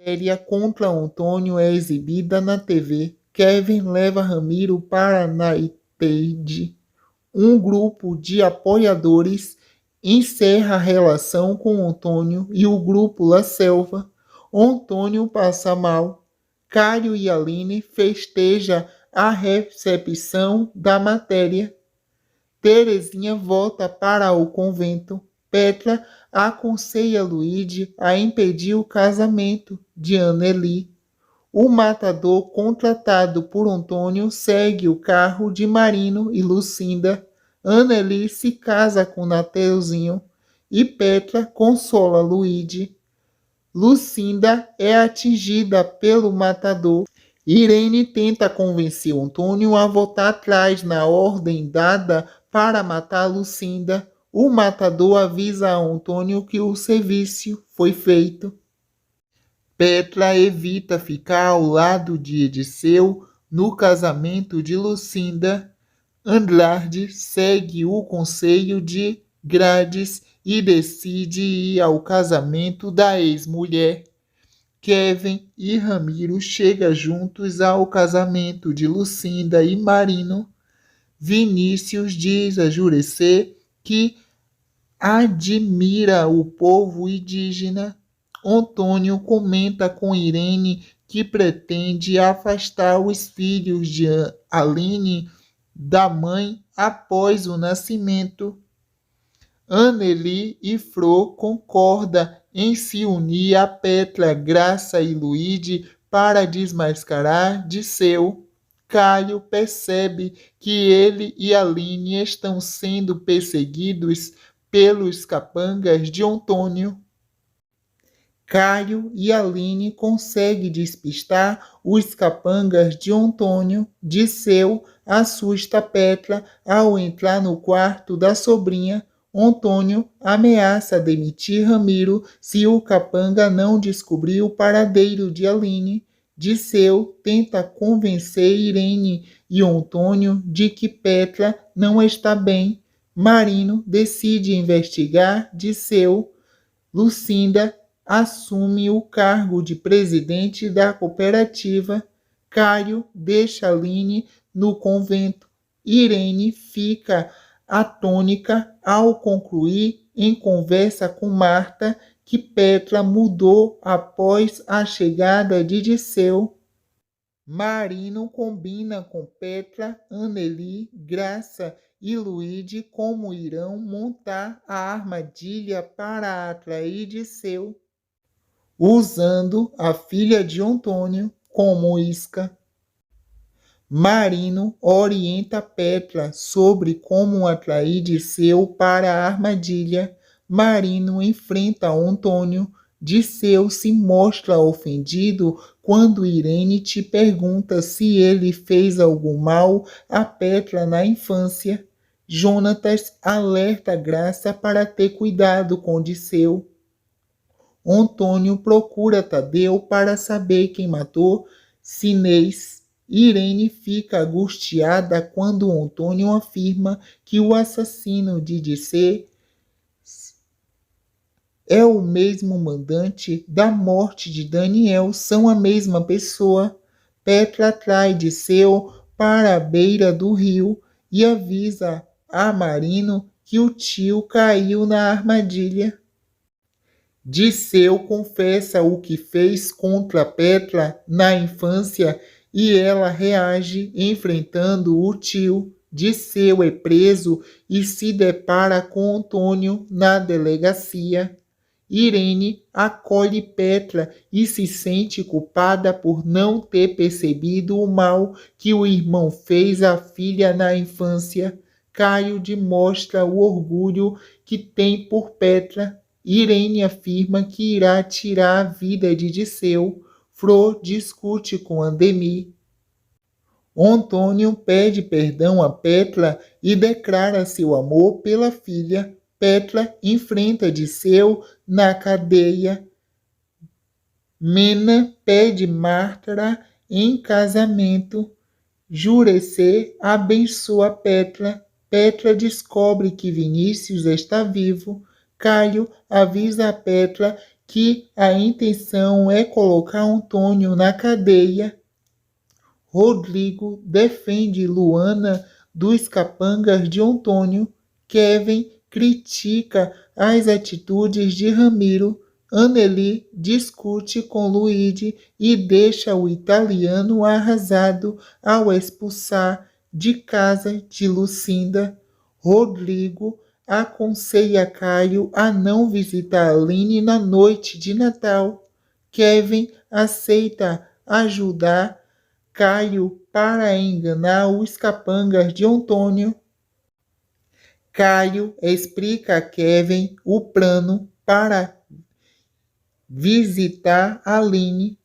Matéria contra Antônio é exibida na TV. Kevin leva Ramiro para United. Um grupo de apoiadores encerra a relação com Antônio e o grupo La Selva. Antônio passa mal. Cário e Aline festeja a recepção da matéria. Terezinha volta para o convento. Petra aconselha Luíde a impedir o casamento de Anneli. O matador contratado por Antônio segue o carro de Marino e Lucinda. Anneli se casa com Nateuzinho e Petra consola Luíde. Lucinda é atingida pelo matador. Irene tenta convencer Antônio a voltar atrás na ordem dada para matar Lucinda. O matador avisa a Antônio que o serviço foi feito. Petra evita ficar ao lado de Ediceu no casamento de Lucinda. Andrade segue o conselho de Grades e decide ir ao casamento da ex-mulher. Kevin e Ramiro chegam juntos ao casamento de Lucinda e Marino. Vinícius diz a Jurece que admira o povo indígena. Antônio comenta com Irene que pretende afastar os filhos de Aline da mãe após o nascimento. Anneli e Fro concordam em se unir a Petra, Graça e Luíde para desmascarar Disseu. Caio percebe que ele e Aline estão sendo perseguidos pelos capangas de Antônio. Caio e Aline conseguem despistar os capangas de Antônio. Disseu assusta Petra ao entrar no quarto da sobrinha. Antônio ameaça demitir Ramiro se o capanga não descobrir o paradeiro de Aline. Disseu tenta convencer Irene e Antônio de que Petra não está bem. Marino decide investigar Disseu. Lucinda assume o cargo de presidente da cooperativa. Caio deixa Aline no convento. Irene fica atônica ao concluir em conversa com Marta que Petra mudou após a chegada de Disseu. Marino combina com Petra, Anneli, Graça e Luíde como irão montar a armadilha para atrair Disseu, usando a filha de Antônio como isca. Marino orienta Petra sobre como atrair Disseu para a armadilha. Marino enfrenta Antônio. Disseu se mostra ofendido quando Irene te pergunta se ele fez algum mal a Petra na infância. Jonatas alerta Graça para ter cuidado com Disseu. Antônio procura Tadeu para saber quem matou Sinês. Irene fica angustiada quando Antônio afirma que o assassino de Disseu é o mesmo mandante da morte de Daniel, são a mesma pessoa. Petra atrai Disseu para a beira do rio e avisa a Marino que o tio caiu na armadilha. Disseu confessa o que fez contra Petra na infância e ela reage enfrentando o tio. Disseu é preso e se depara com Antônio na delegacia. Irene acolhe Petra e se sente culpada por não ter percebido o mal que o irmão fez à filha na infância. Caio demonstra o orgulho que tem por Petra. Irene afirma que irá tirar a vida de Disseu. Fro discute com Andemir. Antônio pede perdão a Petra e declara seu amor pela filha. Petra enfrenta Disseu na cadeia. Mena pede Marta em casamento. Jurece abençoa Petra. Petra descobre que Vinícius está vivo. Caio avisa a Petra que a intenção é colocar Antônio na cadeia. Rodrigo defende Luana dos capangas de Antônio. Kevin critica as atitudes de Ramiro. Anneli discute com Luigi e deixa o italiano arrasado ao expulsar de casa de Lucinda. Rodrigo aconselha Caio a não visitar Aline na noite de Natal. Kevin aceita ajudar Caio para enganar os capangas de Antônio. Caio explica a Kevin o plano para visitar Aline.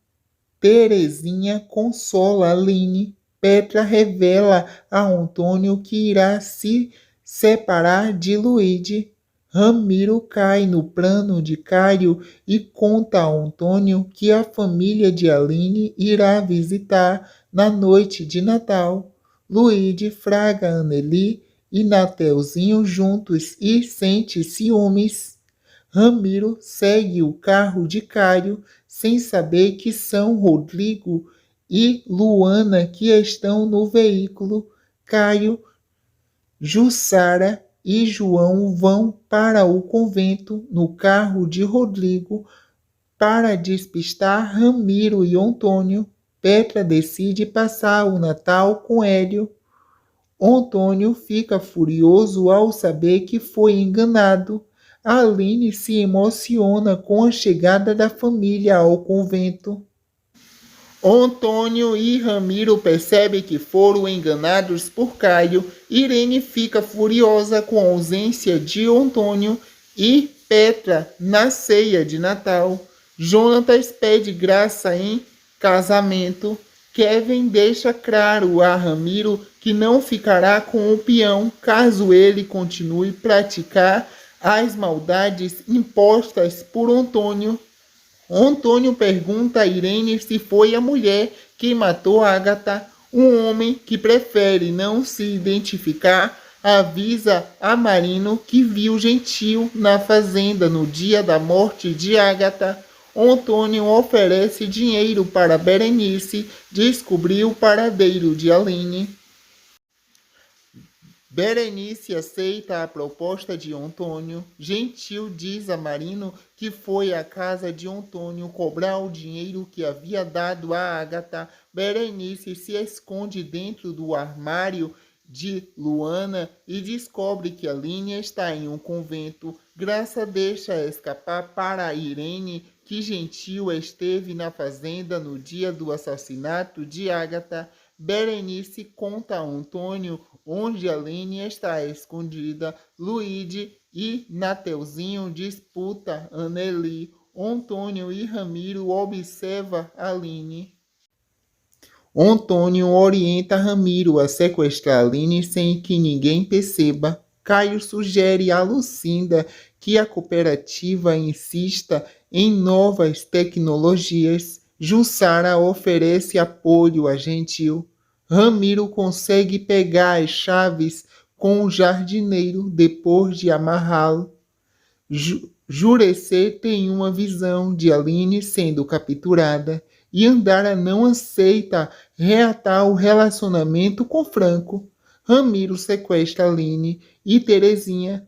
Terezinha consola Aline. Petra revela a Antônio que irá se separar de Luigi. Ramiro cai no plano de Caio e conta a Antônio que a família de Aline irá visitar na noite de Natal. Luigi fraga Anneli e Nateuzinho juntos e sente ciúmes. Ramiro segue o carro de Caio sem saber que são Rodrigo e Luana que estão no veículo. Caio, Jussara e João vão para o convento no carro de Rodrigo para despistar Ramiro e Antônio. Petra decide passar o Natal com Hélio. Antônio fica furioso ao saber que foi enganado. Aline se emociona com a chegada da família ao convento. Antônio e Ramiro percebem que foram enganados por Caio. Irene fica furiosa com a ausência de Antônio e Petra na ceia de Natal. Jonatas pede Graça em casamento. Kevin deixa claro a Ramiro que não ficará com o peão caso ele continue a praticar as maldades impostas por Antônio. Antônio pergunta a Irene se foi a mulher que matou Agatha. Um homem que prefere não se identificar avisa a Marino que viu Gentil na fazenda no dia da morte de Agatha. Antônio oferece dinheiro para Berenice descobrir o paradeiro de Aline. Berenice aceita a proposta de Antônio. Gentil diz a Marino que foi à casa de Antônio cobrar o dinheiro que havia dado a Agatha. Berenice se esconde dentro do armário de Luana e descobre que Aline está em um convento. Graça deixa escapar para Irene que Gentil esteve na fazenda no dia do assassinato de Agatha. Berenice conta a Antônio onde Aline está escondida. Luigi e Nateuzinho disputam Anneli. Antônio e Ramiro observam Aline. Antônio orienta Ramiro a sequestrar Aline sem que ninguém perceba. Caio sugere a Lucinda que a cooperativa insista em novas tecnologias. Jussara oferece apoio a Gentil. Ramiro consegue pegar as chaves com o jardineiro depois de amarrá-lo. Jurecê tem uma visão de Aline sendo capturada e Andara não aceita reatar o relacionamento com Franco. Ramiro sequestra Aline e Terezinha.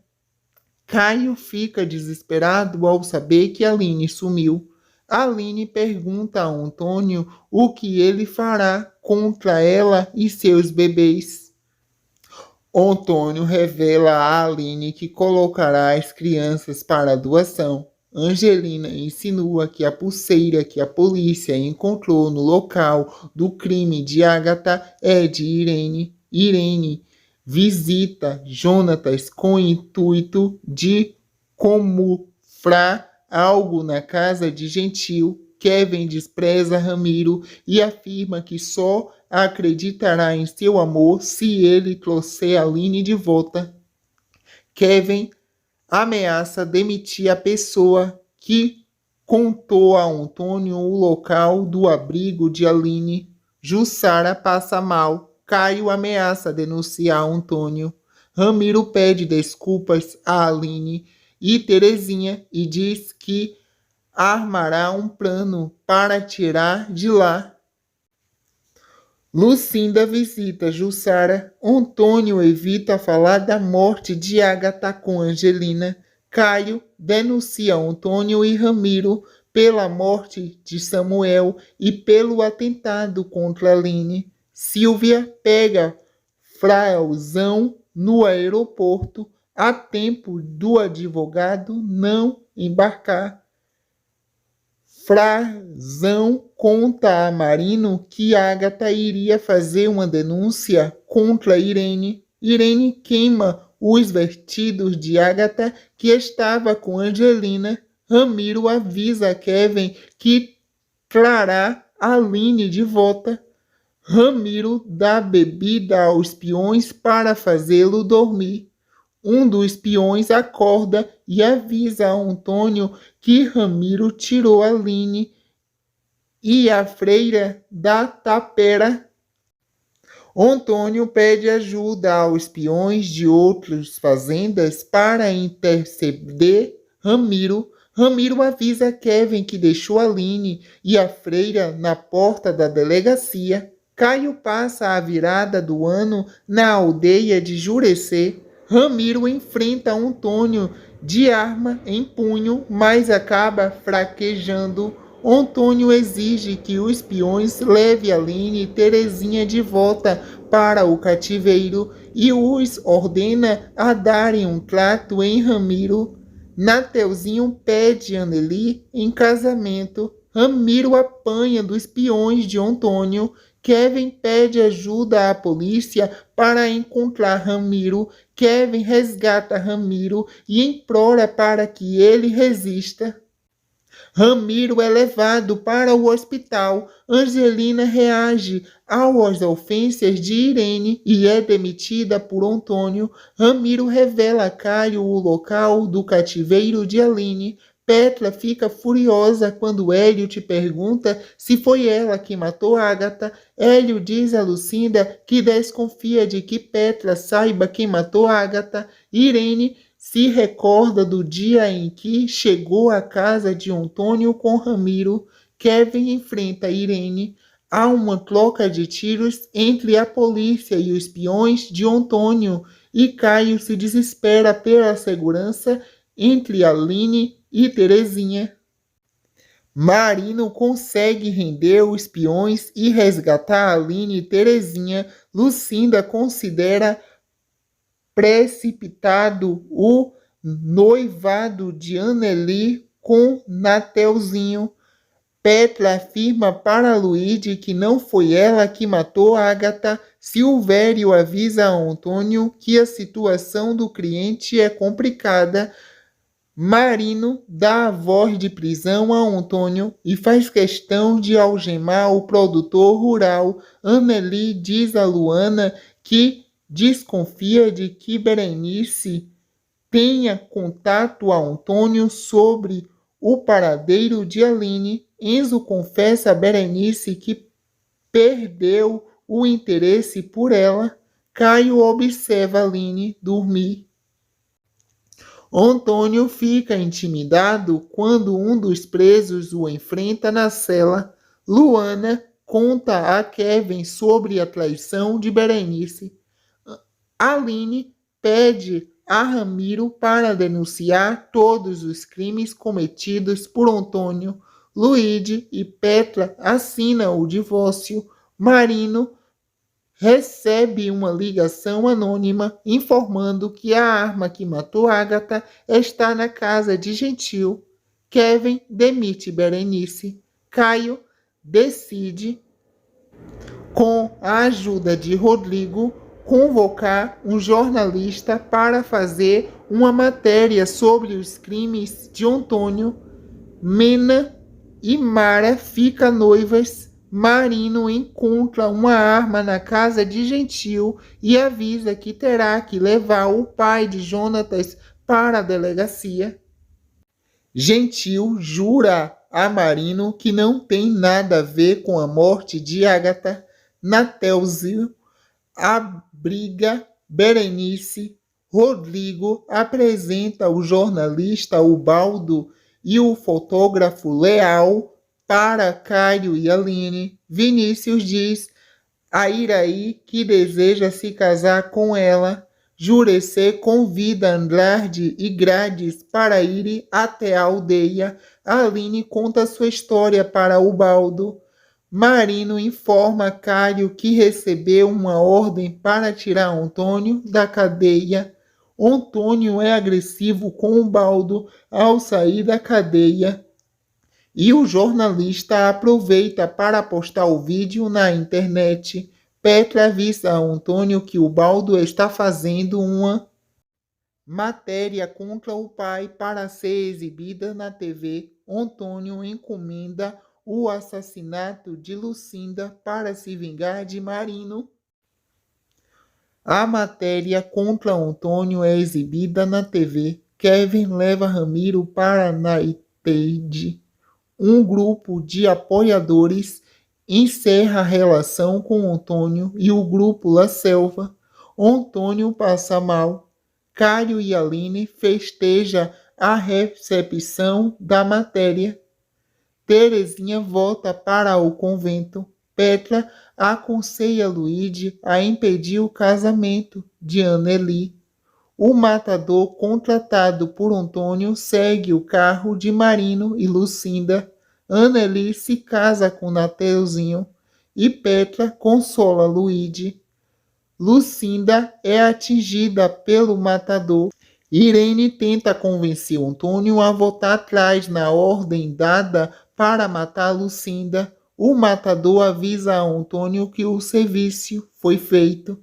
Caio fica desesperado ao saber que Aline sumiu. Aline pergunta a Antônio o que ele fará contra ela e seus bebês. Antônio revela a Aline que colocará as crianças para doação. Angelina insinua que a pulseira que a polícia encontrou no local do crime de Agatha é de Irene. Irene visita Jonatas com o intuito de camuflar algo na casa de Gentil. Kevin despreza Ramiro e afirma que só acreditará em seu amor se ele trouxer Aline de volta. Kevin ameaça demitir a pessoa que contou a Antônio o local do abrigo de Aline. Jussara passa mal. Caio ameaça denunciar Antônio. Ramiro pede desculpas a Aline e Terezinha e diz que armará um plano para tirar de lá. Lucinda visita Jussara. Antônio evita falar da morte de Agatha com Angelina. Caio denuncia Antônio e Ramiro pela morte de Samuel e pelo atentado contra Aline. Silvia pega Frauzão no aeroporto a tempo do advogado não embarcar. Frazão conta a Marino que Agatha iria fazer uma denúncia contra Irene. Irene queima os vestidos de Agatha, que estava com Angelina. Ramiro avisa Kevin que trará Aline de volta. Ramiro dá bebida aos peões para fazê-lo dormir. Um dos peões acorda e avisa a Antônio que Ramiro tirou Aline e a freira da tapera. Antônio pede ajuda aos peões de outras fazendas para interceder Ramiro. Ramiro avisa Kevin que deixou Aline e a freira na porta da delegacia. Caio passa a virada do ano na aldeia de Jurecê. Ramiro enfrenta Antônio de arma em punho, mas acaba fraquejando. Antônio exige que os peões levem Aline e Terezinha de volta para o cativeiro e os ordena a darem um trato em Ramiro. Nateuzinho pede Anneli em casamento. Ramiro apanha dos peões de Antônio. Kevin pede ajuda à polícia para encontrar Ramiro. Kevin resgata Ramiro e implora para que ele resista. Ramiro é levado para o hospital. Angelina reage às ofensas de Irene e é demitida por Antônio. Ramiro revela a Caio o local do cativeiro de Aline. Petra fica furiosa quando Hélio te pergunta se foi ela que matou Agatha. Hélio diz a Lucinda que desconfia de que Petra saiba quem matou Agatha. Irene se recorda do dia em que chegou à casa de Antônio com Ramiro. Kevin enfrenta Irene. Há uma troca de tiros entre a polícia e os peões de Antônio e Caio se desespera pela segurança entre Aline e Terezinha. Marino consegue render os peões e resgatar Aline e Terezinha. Lucinda considera precipitado o noivado de Anneli com Nateuzinho. Petra afirma para Luíde que não foi ela que matou Agatha. Silvério avisa a Antônio que a situação do cliente é complicada. Marino dá a voz de prisão a Antônio e faz questão de algemar o produtor rural. Anneli diz a Luana que desconfia de que Berenice tenha contato a Antônio sobre o paradeiro de Aline. Enzo confessa a Berenice que perdeu o interesse por ela. Caio observa Aline dormir. Antônio fica intimidado quando um dos presos o enfrenta na cela. Luana conta a Kevin sobre a traição de Berenice. Aline pede a Ramiro para denunciar todos os crimes cometidos por Antônio. Luíde e Petra assinam o divórcio. Marino recebe uma ligação anônima informando que a arma que matou Agatha está na casa de Gentil. Kevin demite Berenice. Caio decide, com a ajuda de Rodrigo, convocar um jornalista para fazer uma matéria sobre os crimes de Antônio. Mena e Mara ficam noivas. Marino encontra uma arma na casa de Gentil e avisa que terá que levar o pai de Jonatas para a delegacia. Gentil jura a Marino que não tem nada a ver com a morte de Agatha. Nateuzinho abriga Berenice. Rodrigo apresenta o jornalista Ubaldo e o fotógrafo Leal para Caio e Aline. Vinícius diz a Iraí que deseja se casar com ela. Jurecê convida Andrade e Grades para ir até a aldeia. Aline conta sua história para Ubaldo. Marino informa Caio que recebeu uma ordem para tirar Antônio da cadeia. Antônio é agressivo com Ubaldo ao sair da cadeia. E o jornalista aproveita para postar o vídeo na internet. Petra avisa a Antônio que Ubaldo está fazendo uma matéria contra o pai para ser exibida na TV. Antônio encomenda o assassinato de Lucinda para se vingar de Marino. A matéria contra Antônio é exibida na TV. Kevin leva Ramiro para Naiteide. Um grupo de apoiadores encerra a relação com Antônio e o grupo La Selva. Antônio passa mal. Caio e Aline festeja a recepção da matéria. Terezinha volta para o convento. Petra aconselha Luíde a impedir o casamento de Anneli. O matador contratado por Antônio segue o carro de Marino e Lucinda. Anneli se casa com Nateuzinho e Petra consola Luíde. Lucinda é atingida pelo matador. Irene tenta convencer Antônio a voltar atrás na ordem dada para matar Lucinda. O matador avisa a Antônio que o serviço foi feito.